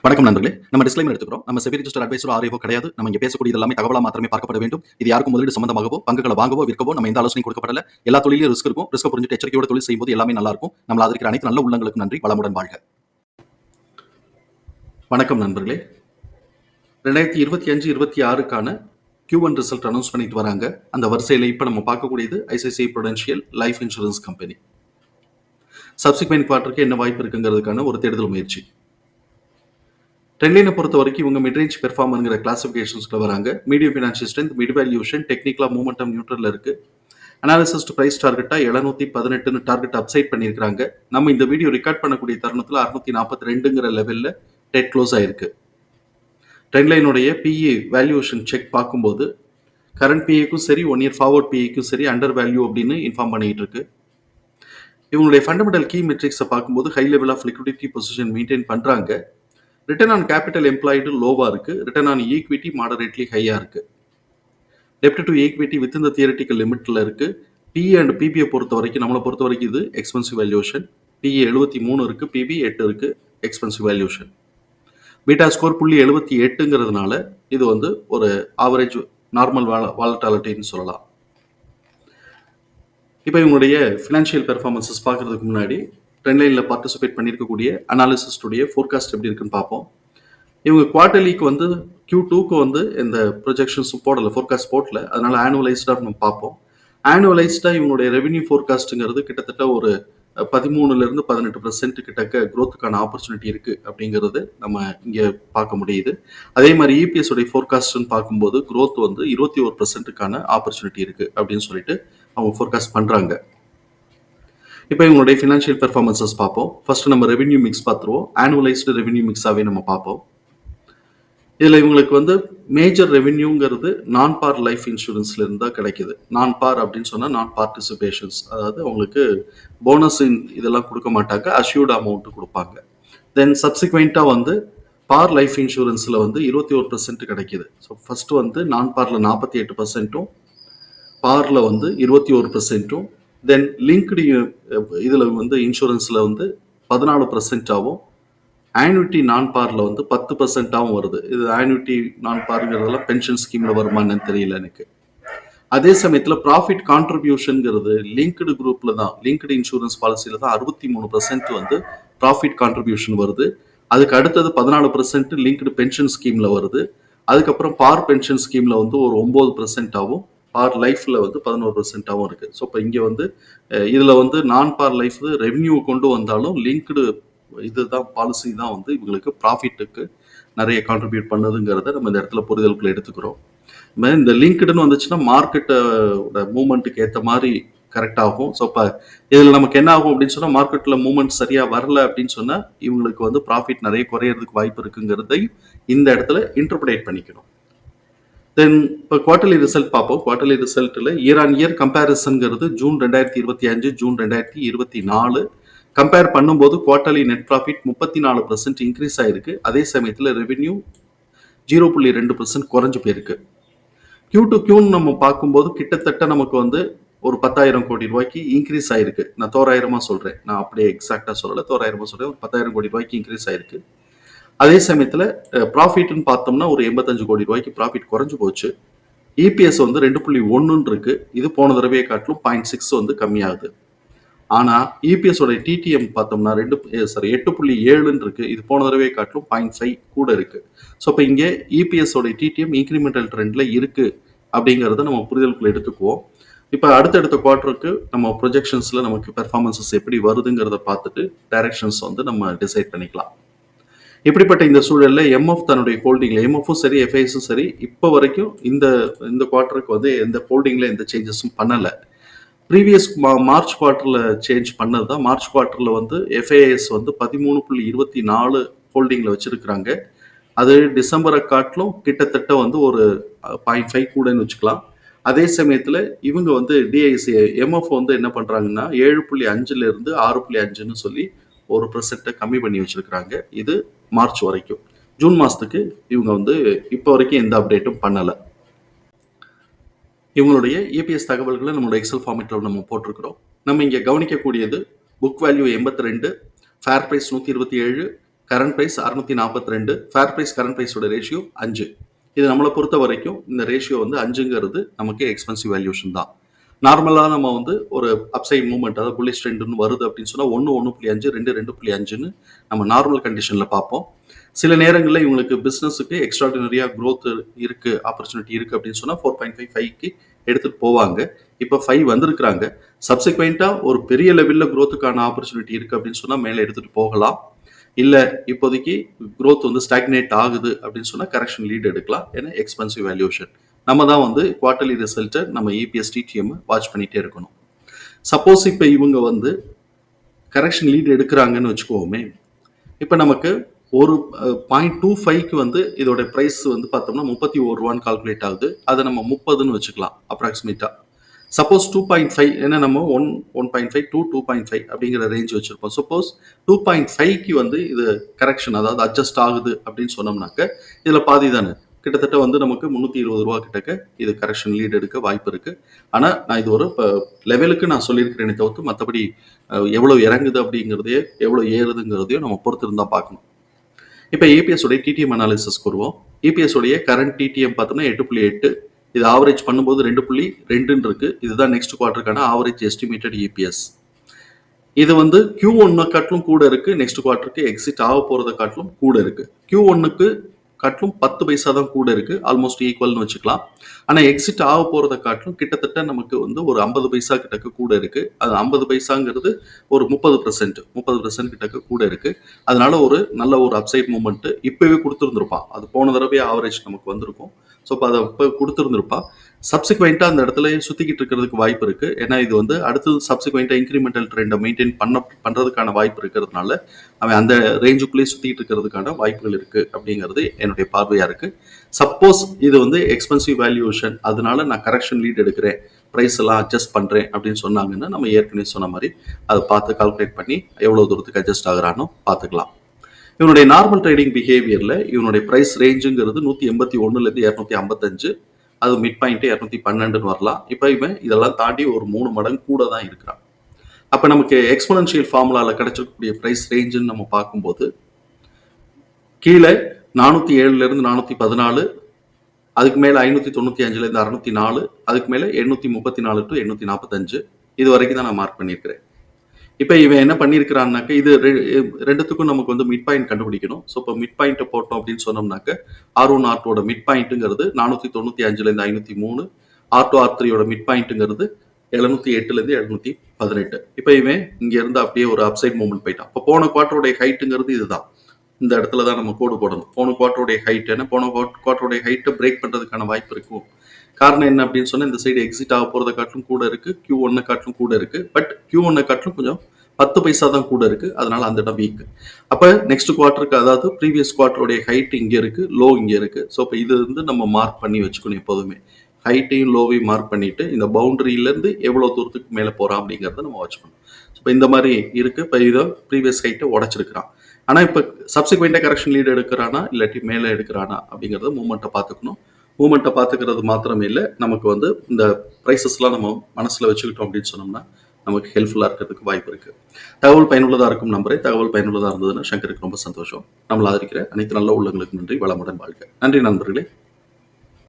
வணக்கம் நண்பர்களே. நம்ம டிஸ்க்ளைமர் எடுத்துக்கிறோம். நம்ம செபி ரிஜிஸ்டர் அட்வைசரோ ஆர்ஐஓ கிடையாது. நம்ம இங்க பேசக்கூடியது எல்லாமே தகவலா மாத்திரமே பார்க்கப்பட வேண்டும். இது யாருக்கும் முதலீடு சம்பந்தமாகவோ, பங்குகளை வாங்கவோ, விற்கவோ நம்ம எந்த ஆலோசனையும் கொடுக்கப்படல. எல்லா தொழிலும் ரிஸ்க் இருக்கும். ரிஸ்க் புரிஞ்சுட்டு எச்சரிக்கையோட தொழில் செய்யும்போது எல்லாமே நல்லா இருக்கும். நம்மள ஆதரிக்கிற அனைத்து நல்ல உள்ளங்களுக்கும் நன்றி. வளமுடன் வாழ்க. வணக்கம் நண்பர்களே. 2025-26க்கான Q1 ரிசல்ட் அனௌன்ஸ் பண்ணிட்டு வராங்க. அந்த வரிசையில இப்ப நம்ம பார்க்கக்கூடியது ICICI prudential life insurance company. Subsequent குவார்ட்டருக்கு என்ன வாய்ப்பு இருக்குங்கிறதுக்கான ஒரு தேடுதல் முயற்சி. ட்ரெண்ட்லைனை பொறுத்த வரைக்கும் இவங்க மிட்ரேஞ்ச் பெர்ஃபார்மன்கிற கிளாசிஃபிகேஷன்ஸ்ல வராங்க. Medium financial strength, mid valuation, டெக்னிக்கலா மூமெண்டம் நியூட்ரல்ல இருக்கு. அனாலிசிஸ்ட் பிரைஸ் டார்கெட்டா 718 டார்கெட் அப்சைட் பண்ணியிருக்காங்க. நம்ம இந்த வீடியோ ரெக்கார்ட் பண்ணக்கூடிய தருணத்தில் 642ங்கிற லெவல்ல டெட் க்ளோஸ் ஆயிருக்கு. ட்ரெண்ட்லைனுடைய பிஇ வேல்யூஷன் செக் பார்க்கும்போது கரண்ட் பிஏக்கும் சரி 1 இயர் ஃபார்வர்ட் பிஏக்கும் சரி அண்டர் வேல்யூ அப்படின்னு இன்ஃபார்ம் பண்ணிட்டு இருக்கு. இவங்களுடைய ஃபண்டமெண்டல் கீ மெட்ரிக்ஸை பார்க்கும்போது high level of liquidity position maintain பண்றாங்க. ரிட்டர்ன் ஆன் கேபிட்டல் எம்ப்ளாய்டு லோவா இருக்கு. ரிட்டர்ன் ஆன் ஈக்விட்டி மாடரேட்லி ஹையா இருக்கு. டெப்ட் டு ஈக்விட்டி வித் இந்த தியரிட்டிக்கல் லிமிட்ல இருக்கு. பிஇ அண்ட் பிபிஐ பொறுத்த வரைக்கும் நம்மளை பொறுத்த வரைக்கும் இது எக்ஸ்பென்சிவ் வேல்யூஷன். பிஇ 73 இருக்கு, பிபி 8 இருக்கு. Expensive valuation. பீட்டா ஸ்கோர் 0.78ங்கிறதுனால இது வந்து ஒரு ஆவரேஜ் நார்மல் வாலட்டாலிட்டின்னு சொல்லலாம். இப்போ இவங்களுடைய ஃபினான்ஷியல் பெர்ஃபார்மன்ஸஸ் பார்க்கறதுக்கு முன்னாடி ட்ரெண்ட்லைனில் பார்ட்டிசிபேட் பண்ணியிருக்கக்கூடிய அனாலிசிஸ்டுடைய ஃபோர்காஸ்ட் எப்படி இருக்குன்னு பார்ப்போம். இவங்க குவார்டர்லிக்கு வந்து Q2க்கு வந்து இந்த ப்ரொஜெக்ஷன்ஸும் போடலை, ஃபோர்காஸ்ட் போடல. அதனால ஆனுவலைஸ்டாக நம்ம பார்ப்போம். ஆனுவலைஸ்டாக இவங்களுடைய ரெவென்யூ ஃபோர்காஸ்ட்டுங்கிறது கிட்டத்தட்ட ஒரு 13% கிட்டக்க க்ரோத்துக்கான ஆப்பர்ச்சுனிட்டி இருக்குது அப்படிங்கிறது நம்ம இங்கே பார்க்க முடியுது. அதே மாதிரி இபிஎஸ் உடைய ஃபோர்காஸ்ட்னு பார்க்கும்போது க்ரோத் வந்து 21%க்கான ஆப்பர்ச்சுனிட்டி இருக்குது அப்படின்னு சொல்லிட்டு அவங்க ஃபோர்காஸ்ட் பண்ணுறாங்க. இப்போ இவங்களுடைய ஃபினான்ஷியல் பெர்ஃபார்மன்ஸஸ் பார்ப்போம். ஃபர்ஸ்ட் நம்ம ரெவென்யூ மிக்ஸ் பார்த்துருவோம். ஆனுவலைஸ்டு ரெவென்யூ மிக்ஸாகவே நம்ம பார்ப்போம். இதில் இவங்களுக்கு வந்து மேஜர் ரெவென்யூங்கிறது நான் பார் லைஃப் இன்சூரன்ஸ்ல இருந்தால் கிடைக்குது. நான் பார் அப்படின்னு சொன்னால் நான் பார்ட்டிசிபேஷன்ஸ், அதாவது அவங்களுக்கு போனஸ் இதெல்லாம் கொடுக்க மாட்டாங்க, அஷ்யூர்ட் அமௌண்ட் கொடுப்பாங்க. தென் சப்சிக்வெண்ட்டாக வந்து பார் லைஃப் இன்சூரன்ஸில் வந்து 21% கிடைக்குது. ஸோ ஃபர்ஸ்ட் வந்து நான் பார்ல 48%, பார்ல வந்து 21%, தென் லிங்க்டு இதில் வந்து இன்சூரன்ஸில் வந்து 14%ஆகவும், ஆனுவிட்டி நான் பார்ல வந்து 10%ஆகவும் வருது. இது ஆனுவிட்டி நான் பாருங்கிறதெல்லாம் பென்ஷன் ஸ்கீம்ல வருமானு தெரியல எனக்கு. அதே சமயத்தில் ப்ராஃபிட் கான்ட்ரிபியூஷன்ங்கிறது லிங்க்டு குரூப்ல தான், லிங்க்டு இன்சூரன்ஸ் பாலிசியில தான் 63% வந்து ப்ராஃபிட் கான்ட்ரிபியூஷன் வருது. அதுக்கு அடுத்தது 14% லிங்க்டு பென்ஷன் ஸ்கீம்ல வருது. அதுக்கப்புறம் பார் பென்ஷன் ஸ்கீம்ல வந்து ஒரு 9%ஆகவும், பார் லைஃப்ல வந்து 11%ஆகவும் இருக்கு. ஸோ இப்போ இங்கே வந்து இதில் வந்து நான் பார் லைஃப் ரெவென்யூ கொண்டு வந்தாலும் லிங்க்டு இதுதான் பாலிசி தான் வந்து இவங்களுக்கு ப்ராஃபிட்டுக்கு நிறைய கான்ட்ரிபியூட் பண்ணுதுங்கிறத நம்ம இந்த இடத்துல புரிதலுக்குள்ள எடுத்துக்கிறோம். இந்த லிங்க்டுன்னு வந்துச்சுன்னா மார்க்கெட்டோட மூவ்மெண்ட்டுக்கு ஏற்ற மாதிரி கரெக்ட் ஆகும். ஸோ இப்போ இதில் நமக்கு என்ன ஆகும் அப்படின்னு சொன்னால், மார்க்கெட்டில் மூவ்மெண்ட் சரியாக வரல அப்படின்னு சொன்னால் இவங்களுக்கு வந்து ப்ராஃபிட் நிறைய குறையிறதுக்கு வாய்ப்பு இருக்குங்கிறதை இந்த இடத்துல இன்டர்பிரேட் பண்ணிக்கணும். தென் இப்போ குவார்டர்லி ரிசல்ட் பார்ப்போம். குவார்டர்லி ரிசல்ட்டில் இயர் ஆன் இயர் கம்பேரிசன்கிறது ஜூன் 2025 ஜூன் 2024 கம்பேர் பண்ணும்போது குவார்டர்லி நெட் ப்ராஃபிட் 34% இன்க்ரீஸ் ஆயிருக்கு. அதே சமயத்தில் ரெவென்யூ 0.2% குறைஞ்சு போயிருக்கு. Q2Q நம்ம பார்க்கும்போது கிட்டத்தட்ட நமக்கு வந்து ஒரு 10,000 கோடி ரூபாய்க்கு இன்க்ரீஸ் ஆயிருக்கு. நான் தோராயிரமா சொல்றேன், நான் அப்படியே எக்ஸாக்டா சொல்லல, தோராயிரமா சொல்றேன். ஒரு 10,000 கோடி ரூபாய்க்கு இன்க்ரீஸ் ஆயிருக்கு. அதே சமயத்தில் ப்ராஃபிட்னு பார்த்தோம்னா ஒரு 85 கோடி ரூபாய்க்கு ப்ராஃபிட் குறைஞ்சு போச்சு. இபிஎஸ் வந்து 2.1 இருக்கு. இது போன தடவையை காட்டிலும் 0.6 வந்து கம்மியாகுது. ஆனால் இபிஎஸோட டிடிஎம் பார்த்தோம்னா 8.7 இருக்கு. இது போன தடவை காட்டிலும் 0.5 கூட இருக்கு. ஸோ இப்போ இங்கே இபிஎஸோட டிடிஎம் இன்க்ரிமெண்டல் ட்ரெண்ட்ல இருக்கு அப்படிங்கிறத நம்ம புரிதலுக்குள்ள எடுத்துக்குவோம். இப்போ அடுத்தடுத்த குவார்ட்டருக்கு நம்ம ப்ரொஜெக்ஷன்ஸ்ல நமக்கு பெர்ஃபார்மன்ஸஸ் எப்படி வருதுங்கிறத பார்த்துட்டு டைரக்ஷன்ஸ் வந்து நம்ம டிசைட் பண்ணிக்கலாம். இப்படிப்பட்ட இந்த சூழல்ல எம்எஃப் தன்னுடைய ஹோல்டிங்ல, எம்எஃப்பும் சரி எஃப்ஐஎஸும் சரி இப்போ வரைக்கும் இந்த குவார்ட்டருக்கு வந்து எந்த ஹோல்டிங்ல எந்த சேஞ்சஸும் பண்ணலை. ப்ரீவியஸ் மார்ச் குவார்ட்டரில் சேஞ்ச் பண்ணது தான். மார்ச் குவார்ட்டரில் வந்து எஃப்ஐஎஸ் வந்து 13.24 ஹோல்டிங்கில் வச்சுருக்கிறாங்க. அது டிசம்பரை காட்டிலும் கிட்டத்தட்ட வந்து ஒரு 0.5 கூடன்னு வச்சுக்கலாம். அதே சமயத்தில் இவங்க வந்து டிஐசி எம்எஃப் வந்து என்ன பண்ணுறாங்கன்னா 7.5லேருந்து 6.5ன்னு சொல்லி 1% கம்மி பண்ணி வச்சுருக்கிறாங்க. இது மார்ச் வரைக்கும். ஜூன் மாதத்துக்கு இவங்க வந்து இப்போ வரைக்கும் எந்த அப்டேட்டும் பண்ணலை. இவங்களுடைய இபிஎஸ் தகவல்களை நம்மளோட எக்ஸல் ஃபார்மேட்டில் நம்ம போட்டிருக்கிறோம். நம்ம இங்கே கவனிக்கக்கூடியது book value 82, fair price 127, current price 642, fair price current பிரைஸோட ரேஷியோ 5. இது நம்மளை பொறுத்த வரைக்கும் இந்த ரேஷியோ வந்து 5ங்கிறது நமக்கு எக்ஸ்பென்சிவ் வேல்யூஷன் தான். நார்மலாக நம்ம வந்து ஒரு அப்சைட் மூவ்மெண்ட், அதாவது புல்லிஷ் ட்ரெண்டுன்னு வருது அப்படின்னு சொன்னால் 1.5, 2.5ன்னு நம்ம நார்மல் கண்டிஷனில் பார்ப்போம். சில நேரங்களில் இவங்களுக்கு பிஸ்னஸுக்கு எக்ஸ்ட்ராடினரியாக க்ரோத் இருக்கு, ஆப்பர்ச்சுனிட்டி இருக்கு அப்படின்னு சொன்னால் 4.5, 5க்கு எடுத்துட்டு போவாங்க. இப்போ 5 வந்திருக்கிறாங்க. சப்சிக்வெண்ட்டாக ஒரு பெரிய லெவலில் க்ரோத்துக்கான ஆப்பர்ச்சுனிட்டி இருக்கு அப்படின்னு சொன்னால் மேலே எடுத்துட்டு போகலாம். இல்லை இப்போதைக்கு க்ரோத் வந்து ஸ்டாக்னேட் ஆகுது அப்படின்னு சொன்னால் கரெக்ஷன் லீட் எடுக்கலாம். ஏன்னா எக்ஸ்பென்சிவ் வேல்யூஷன். நம்ம தான் வந்து குவார்டர்லி ரிசல்ட்டை நம்ம இபிஎஸ் டிடிஎம் வாட்ச் பண்ணிகிட்டே இருக்கணும். சப்போஸ் இப்போ இவங்க வந்து கரெக்ஷன் லீட் எடுக்கிறாங்கன்னு வச்சுக்கோமே, இப்போ நமக்கு ஒரு 0.25க்கு வந்து இதோட ப்ரைஸ் வந்து பார்த்தோம்னா 31 ரூபான்னு கால்குலேட் ஆகுது. அதை நம்ம 30ன்னு வச்சுக்கலாம் அப்ராக்சிமேட்டாக. சப்போஸ் 2.5, ஏன்னா நம்ம 1.5 to 2.5 அப்படிங்கிற ரேஞ்ச் வச்சிருப்போம். சப்போஸ் 2.5க்கு வந்து இது கரெக்ஷன், அதாவது அட்ஜஸ்ட் ஆகுது அப்படின்னு சொன்னோம்னாக்க இதில் பாதி தானே, கிட்டத்தட்ட வந்து நமக்கு 320 ரூபா கிட்டக்க இது கரெக்ஷன் லீட் எடுக்க வாய்ப்பு இருக்கு. ஆனால் நான் இது ஒரு லெவலுக்கு நான் சொல்லியிருக்கிறேனே தவிர்த்து மற்றபடி எவ்வளோ இறங்குது அப்படிங்கிறதையோ எவ்வளோ ஏறுதுங்கிறதையும் நம்ம பொறுத்து இருந்தால் பார்க்கணும். இப்போ ஏபிஎஸ் உடைய டிடிஎம் அனாலிசிஸ் வருவோம். ஏபிஎஸ் உடைய கரண்ட் டிடிஎம் பார்த்தோம்னா 8.8. இது ஆவரேஜ் பண்ணும்போது 2.2 இருக்கு. இதுதான் நெக்ஸ்ட் குவார்டருக்கான ஆவரேஜ் எஸ்டிமேட்டட் இபிஎஸ். இது வந்து Q1 காட்டிலும் கூட இருக்கு. நெக்ஸ்ட் குவார்டருக்கு எக்ஸிட் ஆக போறதை காட்டிலும் கூட இருக்கு. Q1க்கு காட்டிலும் 10 பைசா தான் கூட இருக்கு. ஆல்மோஸ்ட் ஈக்குவல்னு வச்சுக்கலாம். ஆனால் எக்ஸிட் ஆக போறதை காட்டிலும் கிட்டத்தட்ட நமக்கு வந்து ஒரு 50 பைசா கிட்டக்க கூட இருக்கு. அது 50 பைசாங்கிறது ஒரு 30% கிட்டக்க கூட இருக்கு. அதனால ஒரு நல்ல ஒரு அப்சைட் மூவ்மெண்ட் இப்பவே கொடுத்துருந்துருப்பான். அது போன தடவை ஆவரேஜ் நமக்கு வந்திருக்கும். ஸோ இப்போ அதை இப்போ கொடுத்துருந்துருப்பான். சப்சிக்வெண்ட்டாக அந்த இடத்துல சுற்றிக்கிட்டு இருக்கிறதுக்கு வாய்ப்பு இருக்குது. ஏன்னா இது வந்து அடுத்தது சப்சிக்வெண்ட்டாக இன்க்ரிமெண்டல் ட்ரெண்டை மெயின்டைன் பண்ணுறதுக்கான வாய்ப்பு இருக்கிறதுனால அவன் அந்த ரேஞ்சுக்குள்ளேயே சுற்றிக்கிட்டு இருக்கிறதுக்கான வாய்ப்புகள் இருக்குது அப்படிங்கிறது என்னுடைய பார்வையாக இருக்குது. சப்போஸ் இது வந்து எக்ஸ்பென்சிவ் வேல்யூஷன், அதனால நான் கரெக்ஷன் லீட் எடுக்கிறேன், ப்ரைஸ் எல்லாம் அட்ஜஸ்ட் பண்ணுறேன் அப்படின்னு சொன்னாங்கன்னா நம்ம ஏற்கனவே சொன்ன மாதிரி அதை பார்த்து கால்குலேட் பண்ணி எவ்வளோ தூரத்துக்கு அட்ஜஸ்ட் ஆகுறானோ பார்த்துக்கலாம். இவனுடைய நார்மல் ட்ரேடிங் பிஹேவியரில் இவனுடைய ப்ரைஸ் ரேஞ்சுங்கிறது 181லேருந்து 255. அது மிட் பாயிண்ட் 212ன்னு வரலாம். இப்போ இவன் இதெல்லாம் தாண்டி ஒரு 3 மடங்கு கூட தான் இருக்கிறான். அப்போ நமக்கு எக்ஸ்போனன்ஷியல் ஃபார்முலாவில் கிடைச்சிருக்கக்கூடிய ப்ரைஸ் ரேஞ்சுன்னு நம்ம பார்க்கும்போது கீழே 407லேருந்து 414, அதுக்கு மேலே 595லேருந்து 604, அதுக்கு மேலே 834 to 845 இது வரைக்கும் தான் நான் மார்க் பண்ணியிருக்கிறேன். இப்போ இவன் என்ன பண்ணியிருக்கிறான்னாக்க இது ரெண்டுத்துக்கும் நமக்கு வந்து மிட் பாயிண்ட் கண்டுபிடிக்கணும். ஸோ இப்போ மிட் பாயிண்ட்டை போட்டோம் அப்படின்னு சொன்னோம்னாக்க R1 R2 mid பாயிண்ட்டுங்கிறது 495லேருந்து 503, R2 R3 mid பாயிண்ட்டுங்கிறது 708லேருந்து 718. இப்போ இவன் இங்கேருந்து அப்படியே ஒரு அப்சைட் மூவ்மெண்ட் போயிட்டான். இப்போ போன குவார்ட்டருடைய ஹைட்டுங்கிறது இதுதான். இந்த இடத்துல தான் நம்ம கோடு போடணும். போன குவார்ட்டருடைய ஹைட், ஏன்னா போன குவார்ட்டருடைய ஹைட்டை பிரேக் பண்ணுறதுக்கான வாய்ப்பு இருக்கும். காரணம் என்ன அப்படின்னு சொன்னால் இந்த சைடு எக்ஸிட் ஆக போகிறத காட்டிலும் கூட இருக்குது, Q1 காட்டிலும் கூட இருக்குது. பட் Q1 காட்டிலும் கொஞ்சம் 10 பைசா தான் கூட இருக்குது. அதனால அந்த இடம் வீக். அப்போ நெக்ஸ்ட் குவார்ட்டருக்கு, அதாவது ப்ரீவியஸ் குவார்ட்டருடைய ஹைட் இங்கே இருக்குது, லோ இங்கே இருக்குது. ஸோ இப்போ இது வந்து நம்ம மார்க் பண்ணி வச்சுக்கணும். எப்போதுமே ஹைட்டையும் லோவையும் மார்க் பண்ணிட்டு இந்த பவுண்டரியிலேருந்து எவ்வளோ தூரத்துக்கு மேலே போகிறான் அப்படிங்கிறத நம்ம வச்சுக்கணும். இப்போ இந்த மாதிரி இருக்குது. இப்போ இதை ப்ரீவியஸ் ஹைட்டை உடச்சிருக்கிறான். ஆனால் இப்போ சப்சிக்வெண்ட்டாக கரெக்ஷன் லீட் எடுக்கிறானா இல்லாட்டி மேலே எடுக்கிறானா அப்படிங்கிறத மூமெண்ட்டை பார்த்துக்கணும். மூமெண்ட்டை பார்த்துக்கிறது மாத்திரமே இல்லை, நமக்கு வந்து இந்த ப்ரைஸஸ்லாம் நம்ம மனசில் வச்சுக்கிட்டோம் அப்படின்னு சொன்னோம்னா நமக்கு ஹெல்ப்ஃபுல்லாக இருக்கிறதுக்கு வாய்ப்பு இருக்குது. தகவல் பயனுள்ளதாக இருக்கும் நம்புறேன். தகவல் பயனுள்ளதாக இருந்ததுன்னா சங்கருக்கு ரொம்ப சந்தோஷம். நம்மளை ஆதரிக்கிற அனைத்து நல்ல உள்ளங்களுக்கு நன்றி. வளமுடன் வாழ்க. நன்றி நண்பர்களே.